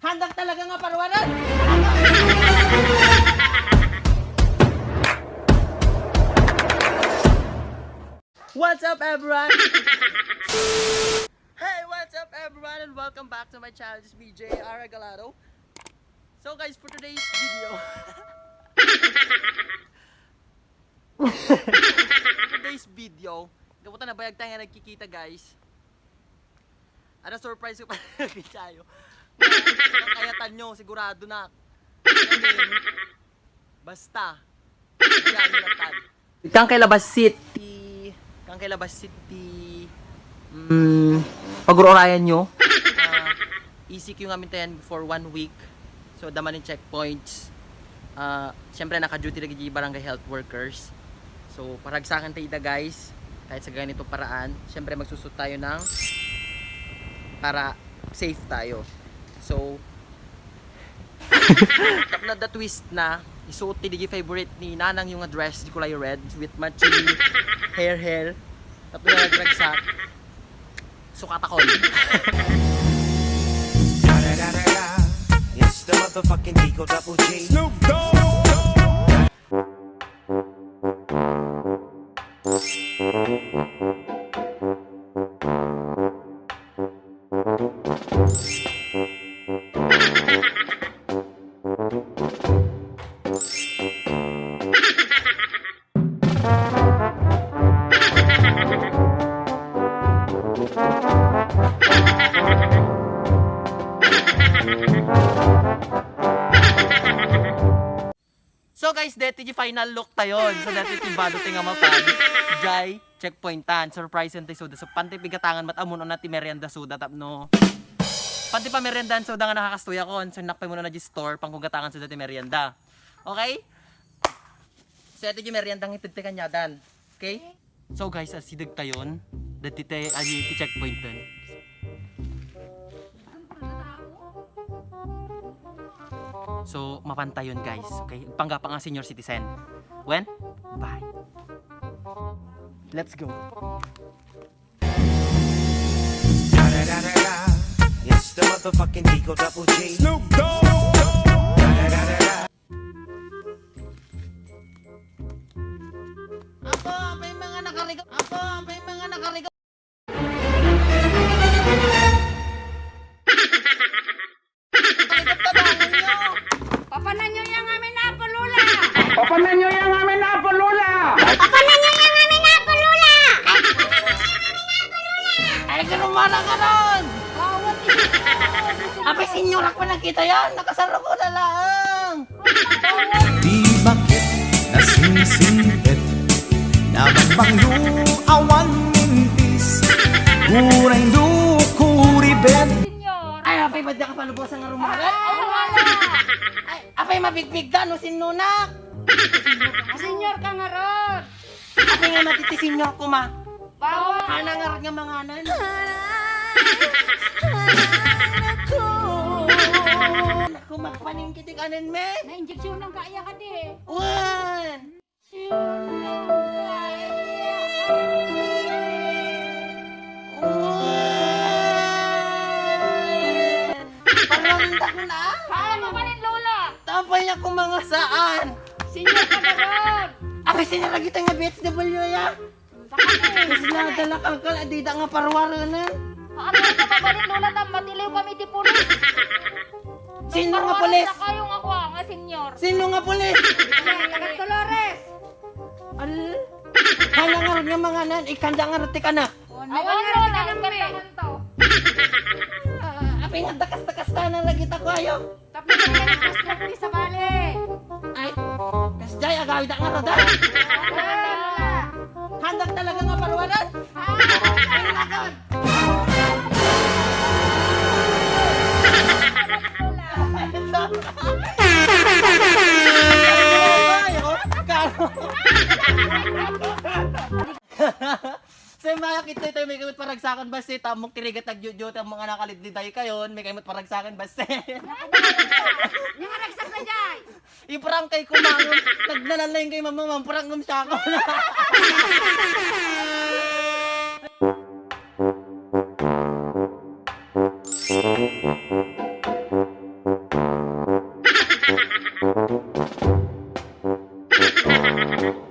Handak talaga nga parwanan. What's up, everyone? Hey, what's up, everyone, and welcome back to my channel. This is BJ Aragalado. So, guys, for today's video, gabutan na bayag tayo nagkikita, guys. Ano surprise ko pa tayo. Kayatan nyo, sigurado na. Basta. Kang kay Labas City. Pag-urayan nyo. ECQ nga mintayan for 1 week. So, daman yung checkpoints. Siyempre, naka-duty lagi yung barangay health workers. So, paragsakan tayo guys. Kahit sa ganito paraan. Siyempre, magsusot tayo ng para safe tayo. So, tap na the twist na isuot ti favorite ni nanang yung dress di kulay red with matching hair tapos na nagragsak sukat ako. It's the motherfucking Digo Double G. Snoop Dogg. So guys, dito yung final look tayon. So dito yung balot nga mapan. Jai, checkpointan. Surprise yun tayo suda. So panti pigatangan matamuno na ti merienda suda. Tapno. Panti pa meriendan suda nga nakakastuya ko. So nakpay muna na di store. Pangkugatangan suda ti merienda. Okay? So dito yung meriendang ititikan niya dan. Okay? So guys, asidag tayon. Dito tayo ay checkpointan. So, mapantay yun guys. Okay? Panggapa nga senior citizen. When? Bye. Let's go. It's the motherfucking Digo Double G. Snoop Dogg. Apo, may mga nakarigaw. Papanan nyo yung amin na pulula! Ay, ganun mana ka nun! Bawat Apay, senior ako nakita yan. Nakasaro ko na lang. Di bakit nasisilip na magbangyo awan mintis Uray dukuribet senyor! Ay, apay, ba't ka palubosan nga rumagat? Wala! Ay, apay, mabigbig da, no, sinunak. Senyor ka nga ron! Apay nga matitisin nyo ako, ma. Bawat! Hanangar nga mga anan. Ako, magpaningkitik anan, me. Na-injeksyon ng kaya ka di! One. Palanda ko na. Kaya mo ba rin lola? Tapay niya kung mga saan. Senyor ka nga ron! Ako sinalagi tayo nga BHW ya. Sa kami! Kasi nadala kalkal, adida nga parwara na. Ano ka ba ba rin lola na matiliw kami di pulis? Sino nga pulis? Na kayong ako nga senyor! Sino nga pulis? Tagat Dolores! Al, hanangar nga mga nan, ikanda nga rati ka na. Awan lola! Ang gantahan to! Apay nga takas-takas na lagi ta ko ayo. Tapos na ka nagpas sa bali! Ay, kasjay, agawid nga rada. Handak talaga nga parwanan. Ay, lakad. Sa mga kita ito, may kamot paragsakan basta tamok tirigat nag-jut ang mga nakalidli tayo kayon, may kamot paragsakan basta. Yung aragsak na dyan! Iparang kay kumangom, nagnalalang kay mamamang, parang siya ako na. Bye.